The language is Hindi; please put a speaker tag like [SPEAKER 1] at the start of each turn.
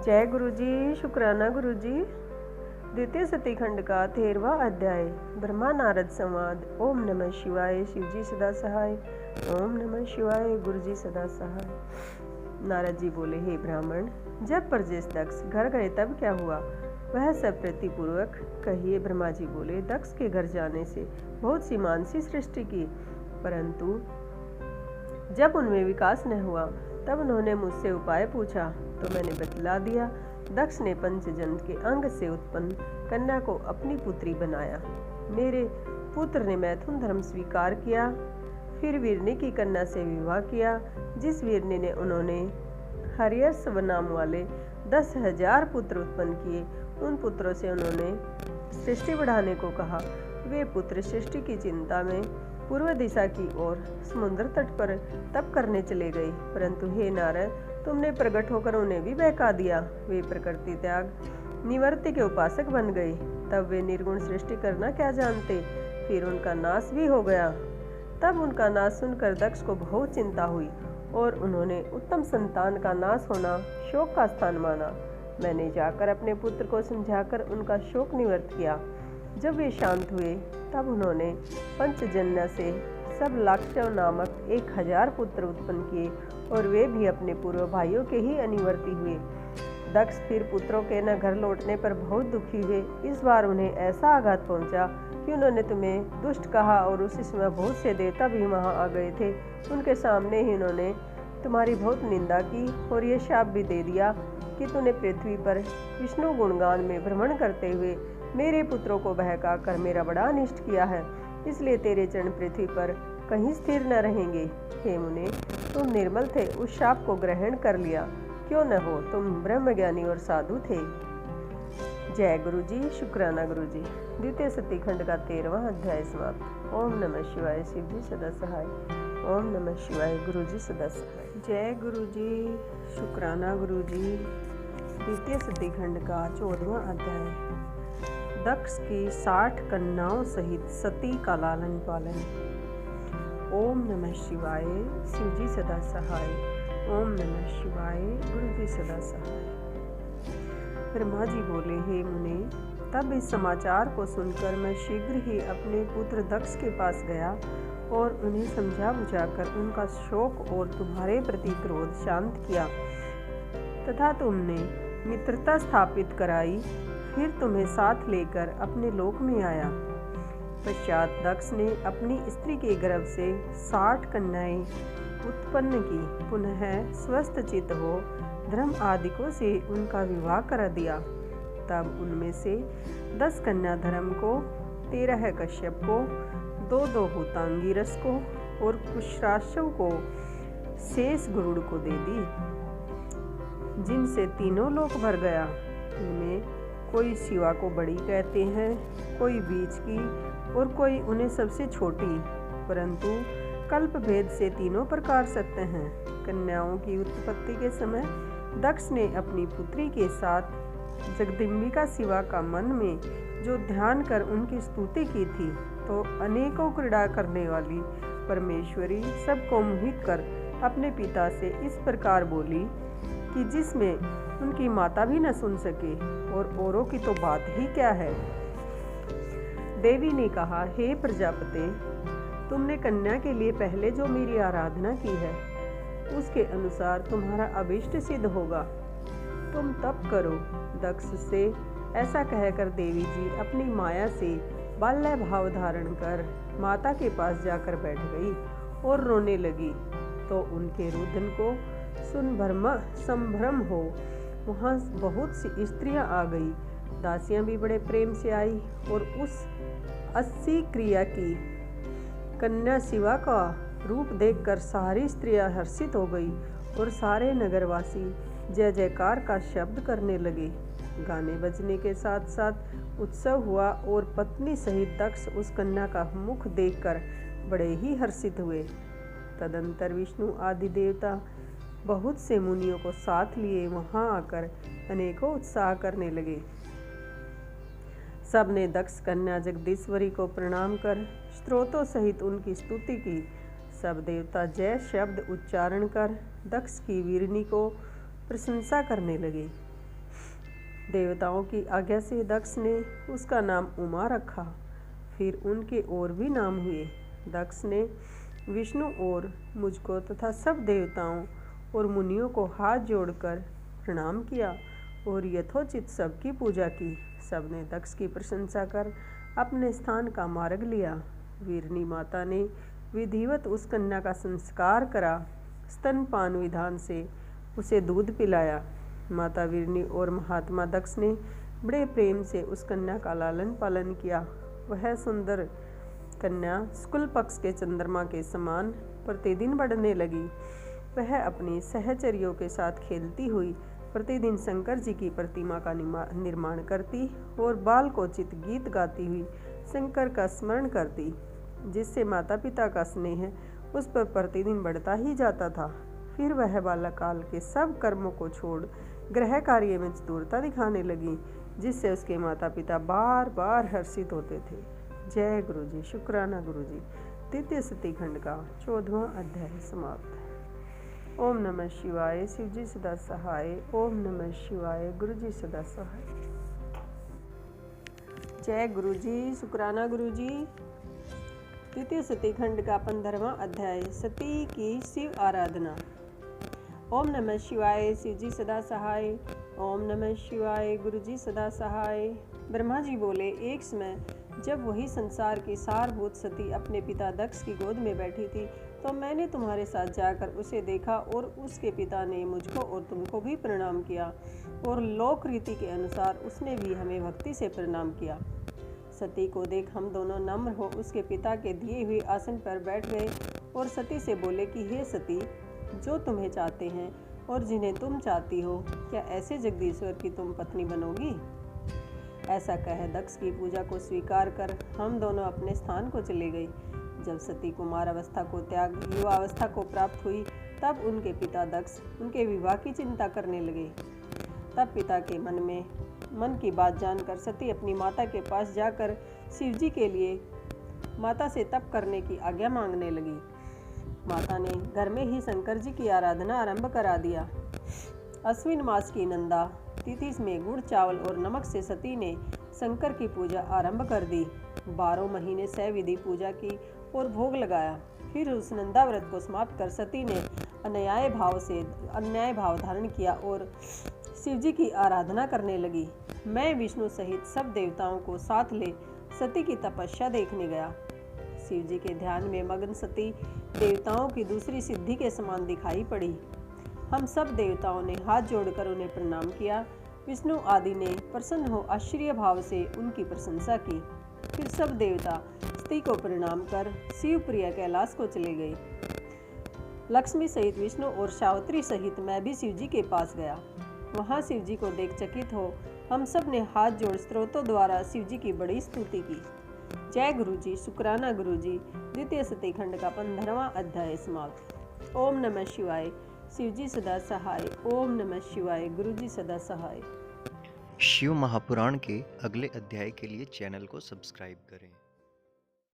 [SPEAKER 1] जय गुरु जी। शुक्राना गुरु जी। द्वितीय सतीखंड का 13वां अध्याय ब्रह्मा नारद संवाद। ओम नमः शिवाय। शिव जी सदा सहाय। ओम नमः शिवाय। गुरु जी सदा सहाय। नारद जी बोले, हे ब्राह्मण, जब परजेश दक्ष घर गए तब क्या हुआ, वह सब प्रतिपूर्वक कहिए। ब्रह्मा जी बोले, दक्ष के घर जाने से बहुत सी मानसी सृष्टि की, परंतु जब उनमें विकास न हुआ तब उन्होंने मुझसे उपाय पूछा तो मैंने बतला दिया। दक्ष ने पंचजन के अंग से उत्पन्न कन्या को अपनी पुत्री बनाया। मेरे पुत्र ने मैथुन धर्म स्वीकार किया। फिर वीरनी की कन्या से विवाह किया। जिस वीरनी ने उन्होंने हरियर्ष नाम वाले 10,000 पुत्र उत्पन्न किए। उन पुत्रों से उन्होंने सृष्टि बढ़ाने को कहा। वे पुत्र सृष्टि की चिंता में पूर्व दिशा की ओर समुद्र तट पर तप करने चले गए, परंतु हे नारद, तुमने प्रकट होकर उन्हें भी बहका दिया। वे प्रकृति त्याग निवृत्ति के उपासक बन गए। तब वे निर्गुण सृष्टि करना क्या जानते, फिर उनका नाश भी हो गया। तब उनका नाश सुनकर दक्ष को बहुत चिंता हुई और उन्होंने उत्तम संतान का नाश होना शोक का स्थान माना। मैंने जाकर अपने पुत्र को समझाकर उनका शोक निवृत्त किया। जब वे शांत हुए तब उन्होंने पंचजन्य से सब लाक्षव नामक 1,000 पुत्र उत्पन्न किए और वे भी अपने पूर्व भाइयों के ही अनिवर्ती हुए। दक्ष फिर पुत्रों के न घर लौटने पर बहुत दुखी हुए। इस बार उन्हें ऐसा आघात पहुंचा कि उन्होंने तुम्हें दुष्ट कहा और उसी समय बहुत से देवता भी वहां आ गए थे। उनके सामने ही उन्होंने तुम्हारी बहुत निंदा की और ये शाप भी दे दिया कि तूने पृथ्वी पर विष्णु गुणगान में भ्रमण करते हुए मेरे पुत्रों को बहका कर मेरा बड़ा अनिष्ट किया है। इसलिए तेरे चरण पृथ्वी पर कहीं स्थिर न रहेंगे। हे मुने, तुम निर्मल थे, उस शाप को ग्रहण कर लिया। क्यों न हो, तुम ब्रह्मज्ञानी और साधु थे। जय गुरु जी। शुक्राना गुरु जी। द्वितीय सतीखंड का 13वां अध्याय समाप्त। ओम नमः शिवाय। शिव जी सदा सहाय। ओम नमः शिवाय। गुरु जी सदा सहाय। जय गुरु जी। शुक्राना गुरु जी। द्वितीय सतीखंड का 14वां अध्याय दक्ष की 60 कन्याओं सहित सती का लालन पालन। ओम नमः शिवाय। शिव जी सदा सहाय। ओम नमः शिवाय। गुरु जी सदा सहाय। ब्रह्मा जी बोले, हे मुने, तब इस समाचार को सुनकर मैं शीघ्र ही अपने पुत्र दक्ष के पास गया और उन्हें समझा बुझाकर उनका शोक और तुम्हारे प्रति क्रोध शांत किया तथा तुमने मित्रता स्थापित कराई। फिर तुम्हें साथ लेकर अपने लोक में आया। पश्चात दक्ष ने अपनी स्त्री के गर्भ से 60 कन्याएं उत्पन्न की। पुनः स्वस्थ चित्त हो धर्म आदिकों से उनका विवाह कर दिया। तब उनमें से 10 कन्या धर्म को, 13 कश्यप को, 2 हुतांगिरस को और कुशराशव को, शेष गरुड़ को दे दी, जिनसे तीनों लोक भर गया। इनमें कोई शिवा को बड़ी कहते हैं, कोई बीच की और कोई उन्हें सबसे छोटी, परंतु कल्प भेद से तीनों प्रकार सत्य हैं। कन्याओं की उत्पत्ति के समय दक्ष ने अपनी पुत्री के साथ जगदम्बिका शिवा का मन में जो ध्यान कर उनकी स्तुति की थी, तो अनेकों क्रीड़ा करने वाली परमेश्वरी सबको मोहित कर अपने पिता से इस प्रकार बोली कि जिसमें उनकी माता भी न सुन सके, और औरों की तो बात ही क्या है। देवी ने कहा, हे प्रजापते, तुमने कन्या के लिए पहले जो मेरी आराधना की है उसके अनुसार तुम्हारा अभिष्ट सिद्ध होगा। तुम तप करो। दक्ष से ऐसा कहकर देवी जी अपनी माया से बाल्य भाव धारण कर माता के पास जाकर बैठ गई और रोने लगी। तो उनके रुदन को सुन संभ्रम हो वहाँ बहुत सी स्त्रियां आ गई। दासियां भी बड़े प्रेम से आई और उस 80 क्रिया की कन्या शिवा का रूप देखकर सारी स्त्रियां हर्षित हो गई और सारे नगरवासी जय जयकार का शब्द करने लगे। गाने बजने के साथ साथ उत्सव हुआ और पत्नी सहित दक्ष उस कन्या का मुख देखकर बड़े ही हर्षित हुए। तदंतर विष्णु आदि देवता बहुत से मुनियों को साथ लिए वहां आकर अनेकों उत्साह करने लगे। सबने दक्ष कन्या जगदीश्वरी को प्रणाम कर स्त्रोतों सहित उनकी स्तुति की। सब देवता जय शब्द उच्चारण कर दक्ष की वीरनी को प्रशंसा करने लगे। देवताओं की आज्ञा से दक्ष ने उसका नाम उमा रखा। फिर उनके और भी नाम हुए। दक्ष ने विष्णु और मुझको तथा सब देवताओं और मुनियों को हाथ जोड़कर प्रणाम किया और यथोचित सबकी पूजा की। सबने दक्ष की प्रशंसा कर अपने स्थान का मार्ग लिया। वीरनी माता ने विधिवत उस कन्या का संस्कार करा। स्तनपान विधान से उसे दूध पिलाया। माता वीरनी और महात्मा दक्ष ने बड़े प्रेम से उस कन्या का लालन पालन किया। वह सुंदर कन्या शुक्ल पक्ष के चंद्रमा के समान प्रतिदिन बढ़ने लगी। वह अपनी सहचरियों के साथ खेलती हुई प्रतिदिन शंकर जी की प्रतिमा का निर्माण करती और बालकोचित गीत गाती हुई शंकर का स्मरण करती, जिससे माता पिता का स्नेह उस पर प्रतिदिन बढ़ता ही जाता था। फिर वह बालकाल के सब कर्मों को छोड़ गृह कार्य में चतुरता दिखाने लगी, जिससे उसके माता पिता बार बार हर्षित होते थे। जय गुरु जी। शुक्राना गुरु जी। द्वितीय सती खंड का 14वां अध्याय समाप्त। ओम नमः शिवाय। शिव जी सदा सहाय। ओम नमः शिवाय। गुरु जी सदा सहाय। जय गुरु जी। शुक्राना गुरु जी। द्वितीय सती खंड का 15वां अध्याय, सती की शिव आराधना। ओम नमः शिवाय। शिव जी सदा सहाय। ओम नमः शिवाय। गुरु जी सदा सहाय। ब्रह्मा जी बोले, एक समय जब वही संसार की सारभूत सती अपने पिता दक्ष की गोद में बैठी थी, तो मैंने तुम्हारे साथ जाकर उसे देखा और उसके पिता ने मुझको और तुमको भी प्रणाम किया और लोक रीति के अनुसार उसने भी हमें भक्ति से प्रणाम किया। सती को देख हम दोनों नम्र हो उसके पिता के दिए हुए आसन पर बैठ गए और सती से बोले कि हे सती, जो तुम्हें चाहते हैं और जिन्हें तुम चाहती हो, क्या ऐसे जगदीश्वर की तुम पत्नी बनोगी? ऐसा कह दक्ष की पूजा को स्वीकार कर हम दोनों अपने स्थान को चले गए। जब सती कुमार अवस्था को त्याग युवा अवस्था को प्राप्त हुई, तब उनके पिता दक्ष उनके विवाह की चिंता करने लगे। तब पिता के मन की बात जानकर सती अपनी माता के पास जाकर शिव जी के लिए माता से तप करने की आज्ञा मांगने लगी। माता ने घर में ही शंकर जी की आराधना आरंभ करा दिया। अश्विन मास की नंदा तिथि में गुड़ चावल और नमक से सती ने शंकर की पूजा आरंभ कर दी। 12 महीने सविधि पूजा की और भोग लगाया। फिर उस नंदा व्रत को समाप्त कर सती ने अन्याय भाव धारण किया और शिव जी की आराधना करने लगी। मैं विष्णु सहित सब देवताओं को साथ ले सती की तपस्या देखने गया। शिव जी के ध्यान में मग्न सती देवताओं की दूसरी सिद्धि के समान दिखाई पड़ी। हम सब देवताओं ने हाथ जोड़कर उन्हें प्रणाम किया। विष्णु आदि ने प्रसन्न हो आश्चर्य भाव से उनकी प्रशंसा की। फिर सब देवता सती को प्रणाम कर शिव प्रिय कैलाश को चले गए। लक्ष्मी सहित विष्णु और सावित्री सहित मैं भी शिव जी के पास गया। वहाँ शिव जी को देख चकित हो हम सब ने हाथ जोड़ स्तोत्रों द्वारा शिव जी की बड़ी स्तुति की। जय गुरु जी। शुक्राना गुरु जी। द्वितीय सती खंड का 15वां अध्याय समाप्त। ओम नमः शिवाय। शिव जी सदा सहाय। ओम नमः शिवाय। गुरु जी सदा सहाय।
[SPEAKER 2] शिव महापुराण के अगले अध्याय के लिए चैनल को सब्सक्राइब करें।